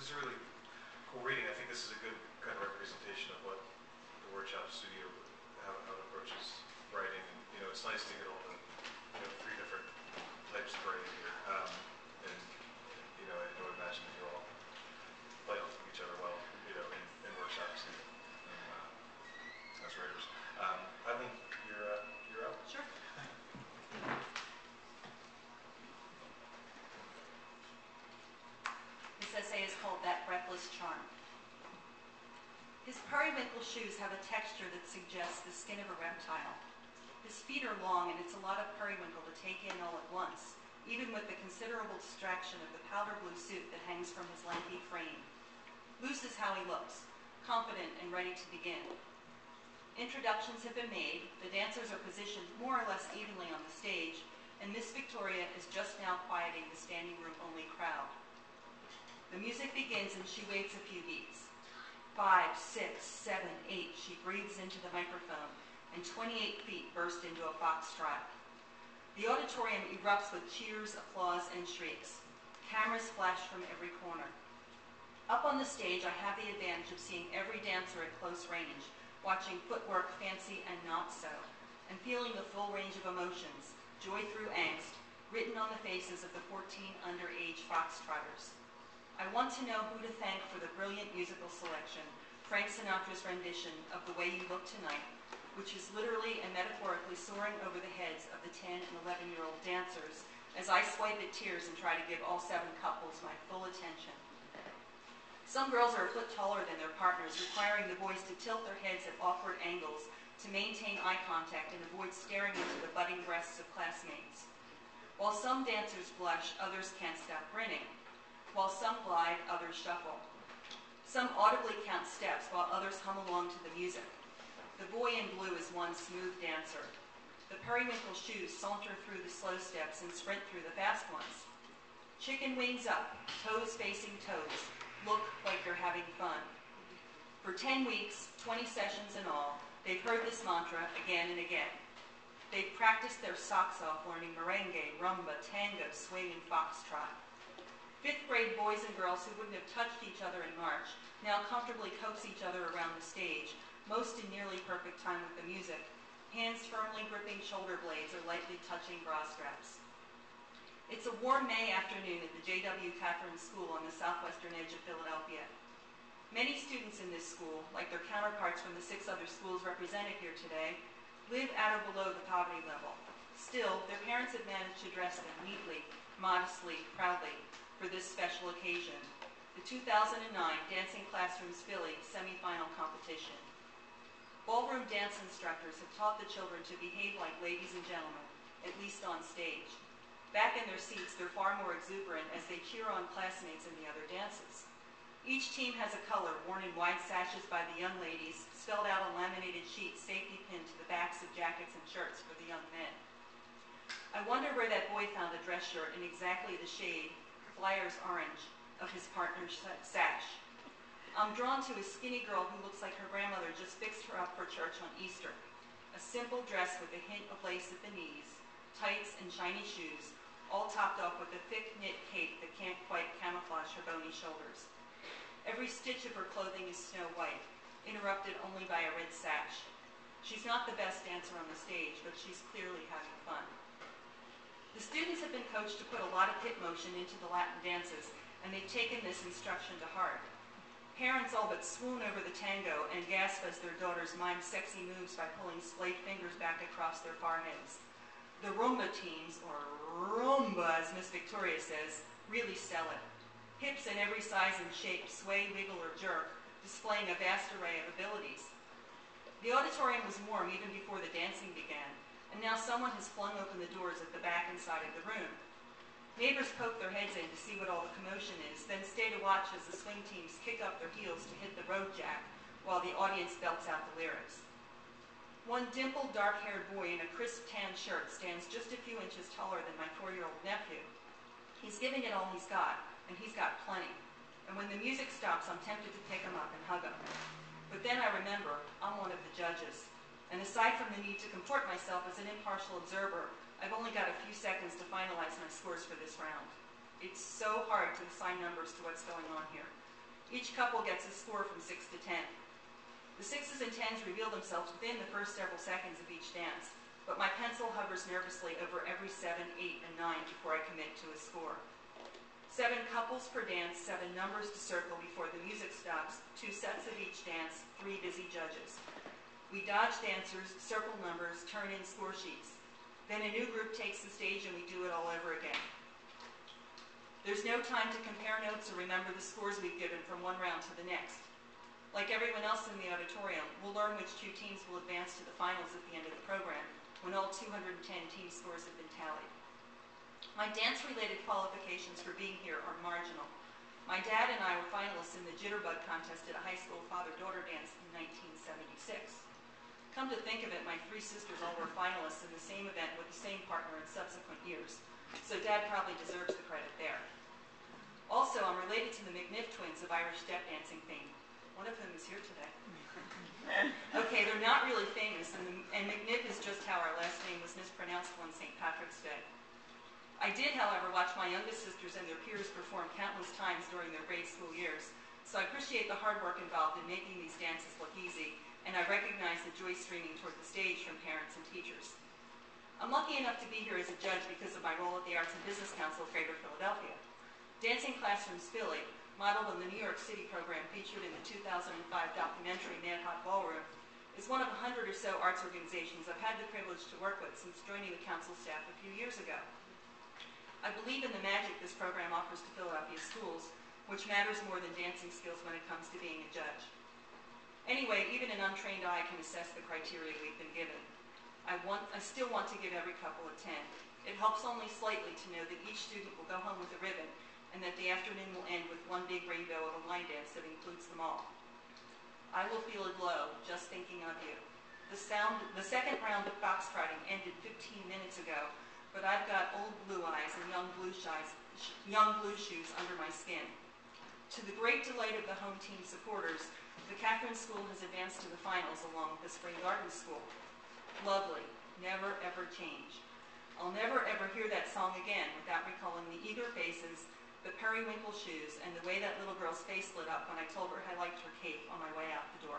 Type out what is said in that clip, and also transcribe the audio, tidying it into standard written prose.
is a really cool reading. I think this is a good kind of representation of what the workshop studio, how it approaches writing. And, you know, it's nice to get all the, you know, 3 different types of writing here. And, you know, I would imagine that you all play off of each other well, you know, in workshops and as writers. Eileen, you're up. Sure. This essay is called That Breathless Charm. His periwinkle shoes have a texture that suggests the skin of a reptile. His feet are long, and it's a lot of periwinkle to take in all at once, even with the considerable distraction of the powder blue suit that hangs from his lanky frame. Loose is how he looks, confident and ready to begin. Introductions have been made, the dancers are positioned more or less evenly on the stage, and Miss Victoria is just now quieting the standing room only crowd. The music begins and she waits a few beats. 5, 6, 7, 8, she breathes into the microphone, and 28 feet burst into a foxtrot. The auditorium erupts with cheers, applause, and shrieks. Cameras flash from every corner. Up on the stage, I have the advantage of seeing every dancer at close range, watching footwork fancy and not so, and feeling the full range of emotions, joy through angst, written on the faces of the 14 underage foxtrotters. I want to know who to thank for the brilliant musical selection, Frank Sinatra's rendition of The Way You Look Tonight, which is literally and metaphorically soaring over the heads of the 10 and 11-year-old dancers as I swipe at tears and try to give all 7 couples my full attention. Some girls are a foot taller than their partners, requiring the boys to tilt their heads at awkward angles to maintain eye contact and avoid staring into the budding breasts of classmates. While some dancers blush, others can't stop grinning. While some glide, others shuffle. Some audibly count steps, while others hum along to the music. The boy in blue is one smooth dancer. The periwinkle shoes saunter through the slow steps and sprint through the fast ones. Chicken wings up, toes facing toes. Look like they're having fun. For 10 weeks, 20 sessions in all, they've heard this mantra again and again. They've practiced their socks off learning merengue, rumba, tango, swing, and foxtrot. 5th grade boys and girls who wouldn't have touched each other in March now comfortably coax each other around the stage, most in nearly perfect time with the music, hands firmly gripping shoulder blades or lightly touching bra straps. It's a warm May afternoon at the J.W. Catherine School on the southwestern edge of Philadelphia. Many students in this school, like their counterparts from the 6 other schools represented here today, live at or below the poverty level. Still, their parents have managed to dress them neatly, modestly, proudly for this special occasion, the 2009 Dancing Classrooms Philly semifinal competition. Ballroom dance instructors have taught the children to behave like ladies and gentlemen, at least on stage. Back in their seats, they're far more exuberant as they cheer on classmates in the other dances. Each team has a color worn in wide sashes by the young ladies, spelled out on laminated sheets, safety pinned to the backs of jackets and shirts for the young men. I wonder where that boy found a dress shirt in exactly the shade, Flyers orange, of his partner's sash. I'm drawn to a skinny girl who looks like her grandmother just fixed her up for church on Easter. A simple dress with a hint of lace at the knees, tights and shiny shoes, all topped off with a thick knit cape that can't quite camouflage her bony shoulders. Every stitch of her clothing is snow white, interrupted only by a red sash. She's not the best dancer on the stage, but she's clearly having fun. The students have been coached to put a lot of hip motion into the Latin dances, and they've taken this instruction to heart. Parents all but swoon over the tango and gasp as their daughters mime sexy moves by pulling splayed fingers back across their foreheads. The rumba teams, or rumba as Miss Victoria says, really sell it. Hips in every size and shape sway, wiggle, or jerk, displaying a vast array of abilities. The auditorium was warm even before the dancing began, and now someone has flung open the doors at the back and side of the room. Neighbors poke their heads in to see what all the commotion is, then stay to watch as the swing teams kick up their heels to hit the road jack, while the audience belts out the lyrics. One dimpled, dark-haired boy in a crisp tan shirt stands just a few inches taller than my 4-year-old nephew. He's giving it all he's got, and he's got plenty. And when the music stops, I'm tempted to pick him up and hug him. But then I remember I'm one of the judges. And aside from the need to comport myself as an impartial observer, I've only got a few seconds to finalize my scores for this round. It's so hard to assign numbers to what's going on here. Each couple gets a score from 6 to 10. The 6s and 10s reveal themselves within the first several seconds of each dance, but my pencil hovers nervously over every 7, 8, and 9 before I commit to a score. 7 couples per dance, 7 numbers to circle before the music stops, 2 sets of each dance, 3 busy judges. We dodge dancers, circle numbers, turn in score sheets. Then a new group takes the stage and we do it all over again. There's no time to compare notes or remember the scores we've given from one round to the next. Like everyone else in the auditorium, we'll learn which 2 teams will advance to the finals at the end of the program, when all 210 team scores have been tallied. My dance-related qualifications for being here are marginal. My dad and I were finalists in the Jitterbug contest at a high school father-daughter dance in 1976. Come to think of it, my 3 sisters all were finalists in the same event with the same partner in subsequent years, so Dad probably deserves the credit there. Also, I'm related to the McNiff twins of Irish step dancing fame. One of whom is here today. Okay, they're not really famous, and McNiff is just how our last name was mispronounced one St. Patrick's Day. I did, however, watch my youngest sisters and their peers perform countless times during their grade school years, so I appreciate the hard work involved in making these dances look easy, and I recognize the joy streaming toward the stage from parents and teachers. I'm lucky enough to be here as a judge because of my role at the Arts and Business Council of Greater Philadelphia. Dancing Classrooms Philly, modeled on the New York City program featured in the 2005 documentary Man Hot Ballroom, is one of 100 or so arts organizations I've had the privilege to work with since joining the council staff a few years ago. I believe in the magic this program offers to Philadelphia schools, which matters more than dancing skills when it comes to being a judge. Anyway, even an untrained eye can assess the criteria we've been given. I still want to give every couple a 10. It helps only slightly to know that each student will go home with a ribbon and that the afternoon will end with one big rainbow of a line dance that includes them all. I will feel a glow just thinking of you. The second round of foxtrotting ended 15 minutes ago, but I've got old blue eyes and young blue shoes under my skin. To the great delight of the home team supporters, the Catherine School has advanced to the finals along with the Spring Garden School. Lovely. Never ever change. I'll never ever hear that song again without recalling the eager faces, the periwinkle shoes, and the way that little girl's face lit up when I told her I liked her cape on my way out the door.